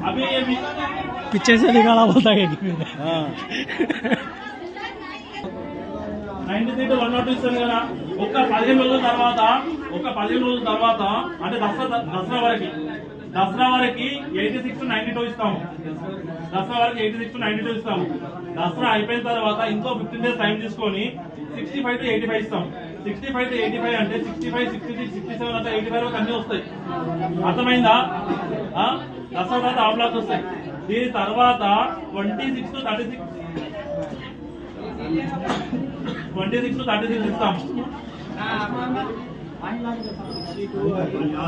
अभी पीछे से निकाला बोलता है 93 to 102 ఇస్తాను కదా. ఒక 15 రోజుల తర్వాత అంటే దసరా వరకు 86 to 92 ఇస్తాము. దసరా వరకు 86 to 92 ఇస్తాము. దసరా అయిపోయిన తర్వాత ఇంకో 15 days టైం తీసుకొని 65 to 85 ఇస్తాం. 65 to 85 అంటే 65, 66, 67 అంటే 85 వరకు అన్ని వస్తాయి. అర్థమైందా? దసరా తర్వాత ఆబ్లాక్స్ వస్తాయి. దీని తర్వాత 26 to 36 ఇస్తాం.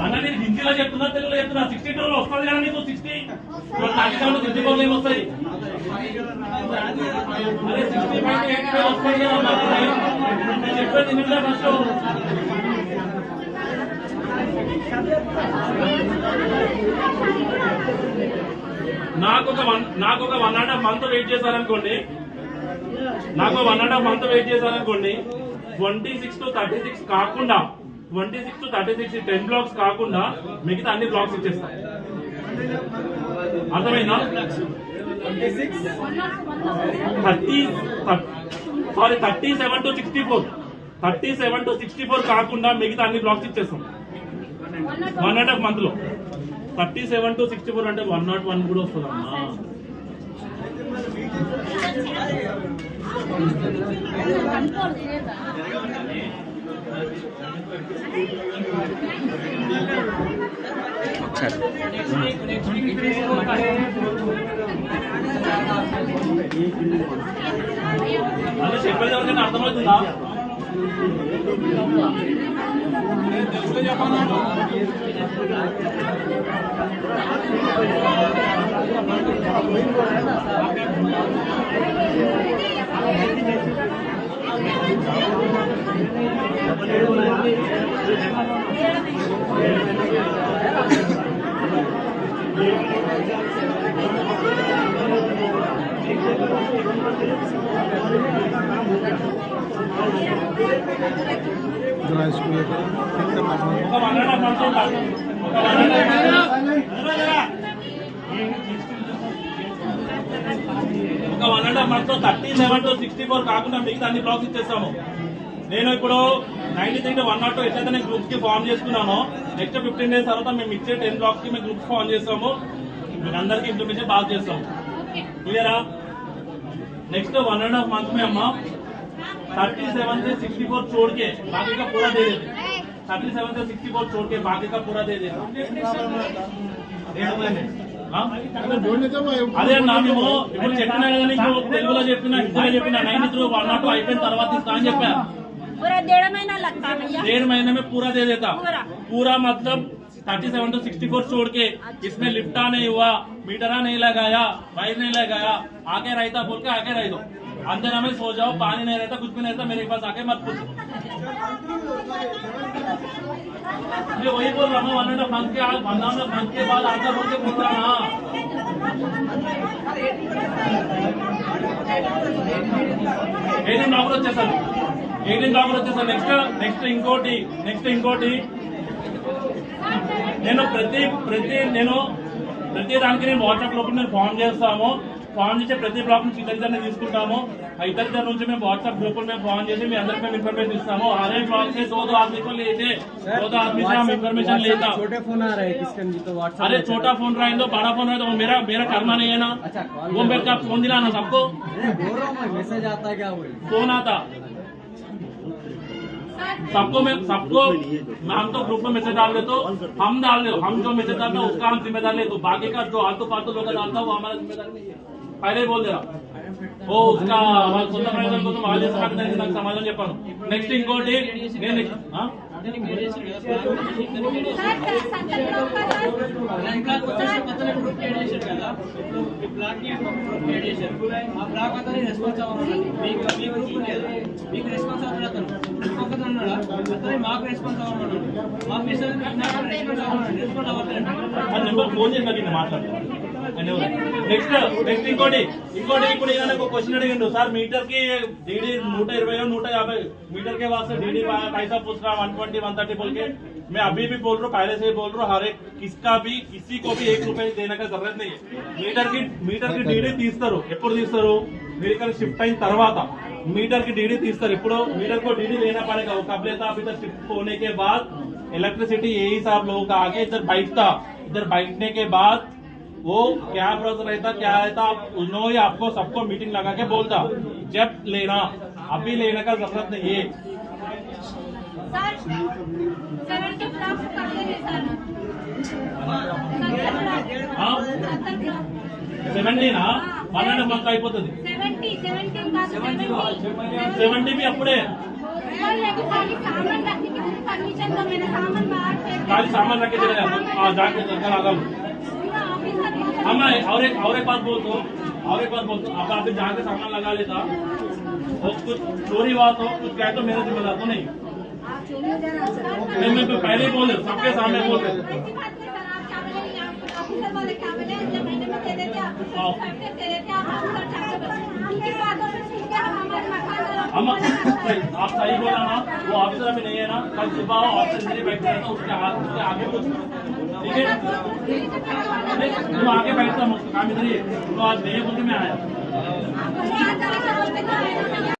అన్న నేను హిందీలో చెప్తున్నా, తెలుగులో చెప్తున్నా. 62 వస్తుంది కదా నీకు. 60 37 54 ఏమొస్తాయి? అరే 65 to 85 వస్తాయి కదా. నేను చెప్పేది నిమిషం ఫస్ట్. నాకు ఒక 1.5 month వెయిట్ చేశారనుకోండి. 26 to 36 కాకుండా 26 to 36 10 బ్లాక్స్ కాకుండా మిగతా అన్ని బ్లాక్స్ ఇచ్చేస్తాం. అర్థమైందా? 37 to 64 కాకుండా మిగతా అన్ని బ్లాక్స్ ఇచ్చేస్తాం 1.5 month లో. 37 to 64 అంటే 101 కూడా వస్తుంది అమ్మా. అదే చెప్పేది ఎవరికైనా అర్థమవుతుందా? ఒక 1.5 month 37 to 64 కాకుండా మిగతా అన్ని బ్లాక్స్ ఇచ్చేస్తాము. నేను ఇప్పుడు 93 to 102 ఎట్లయితే నేను గ్రూప్స్ కి ఫామ్ చేసుకున్నానో నెక్స్ట్ 15 days తర్వాత మేము ఇచ్చే 10 బ్లాక్స్ కి మేము గ్రూప్స్ ఫామ్ చేస్తాము. మీకు అందరికి ఇంప్లిమెంటేషన్ బాగా చేస్తాము. క్లియరా? నెక్స్ట్ 1.5 month में अम्मा 37 से 64 छोड़ के बाकी का पूरा दे देते. 37 से 64 छोड़ के बाकी का पूरा दे देता. అదే అన్నా మేము ఇప్పుడు చెప్పినా కదా నీకు, తెలుగులో చెప్పినా హిందీలో చెప్పినా 93 102 అయిపోయిన తర్వాత ఇస్తా అని చెప్పా. 1.5 महीने में पूरा दे देता. पूरा मतलब 37 to 64 छोड़ के इसमें लिफ्टा नहीं हुआ, मीटरा नहीं लगाया, वायर नहीं लगाया, आगे रहता बोल के आगे रह दो. अंधेरा में सो जाओ, पानी नहीं रहता, कुछ भी नहीं रहता, मेरे पास आके मत पूछो. ये वही बोल रहा हूँ. 1.5 month के बाद आता बोल के बोल रहा ना. 18 బ్లాక్ వచ్చేసాను. నెక్స్ట్ ఇంకోటి నేను ప్రతి దానికి నేను వాట్సాప్ గ్రూప్ నేను ఫామ్ చేస్తాము. ఫామ్ చేసే ప్రతి బ్లాక్ నుంచి ఇద్దరిని తీసుకుంటాము. ఇద్దరి నుంచి మేము వాట్సాप ग्रुप में फॉर्म చేసి మీ అందరికి మేము इन्फॉर्मेशन ఇస్తాము. हर एक ब्लॉक से 2 आदमी को लेते, 2 आदमी से हम इन्फॉर्मेशन लेता. छोटे फोन आ रहे हैं किसके तो व्हाट्सएप. अरे छोटा फोन रहा है तो बड़ा फोन रहा है तो मेरा करना नहीं है ना. वो मेरा फोन दिलाना सबको. मैसेज आता है क्या? वो फोन आता सबको हम तो ग्रुप में मैसेज डाल देते, हम जो मैसेज डालते हैं उसका हम जिम्मेदार लेते. बाकी का जो आलतू फालतू लोग डालता है वो हमारा जिम्मेदार नहीं है. पहले बोल दे रहा वो उसका సొంత ప్రయోజనం కోసం వాళ్ళు చేస్తున్నట్టు దానికి నాకు సమాధానం చెప్పాను. నెక్స్ట్ ఇంకోటి నేను నెంబర్ ఫోన్ చేసి మాట్లాడతాను. నెక్స్ట్ ఇంకోటి ఇప్పుడు ఈయన ఒక క్వశ్చన్ అడిగిండు సార్ मीटर की डीडी 120 और 150 मीटर के वास्ते डीडी पैसा पूछ रहा 120 130 बोल के मैं अभी भी बोल रहा हूँ पहले से ही बोल रहा हूँ हर एक किसी को भी 1 रुपए देने का जरूरत नहीं है మీటర్ కి డీడీ తీస్తారు ఎప్పుడు తీస్తారు మీరు ఇక్కడ షిఫ్ట్ అయిన తర్వాత मीटर की डीडी తీస్తారు ఇప్పుడు मीटर को डीडी लेना पड़ेगा वो कब लेता अभी तक शिफ्ट होने के बाद इलेक्ट्रिसिटी यही साहब लोगों का आगे इधर बैठने के बाद वो क्या प्रोसेस रहता क्या रहता उन्होंने आपको सबको मीटिंग लगा के बोलता जब लेना अभी लेने का जरूरत नहीं है सर 70 ब्लॉक करते हैं सर 70 ना 12 మంత్ అయిపోతుంది 70 भी అప్పుడే खाली सामान रख के चले जाते जाके घर आ गए हम और एक बात बोलते अब आप जहाँ के सामान लगा लेता और कुछ चोरी बात हो कुछ कहे तो मेरा जिम्मेदार तो नहीं मैं तो पहले ही बोल सबके सामने बोल रहे हम आप सही बोला ना वो ऑफिसर अभी नहीं है ना कल सुबह ऑफिसर बैठता है तो उसके आगे कुछ ठीक है तुम आगे बैठता काम इधर ही तो आज नहीं बोल के मैं आया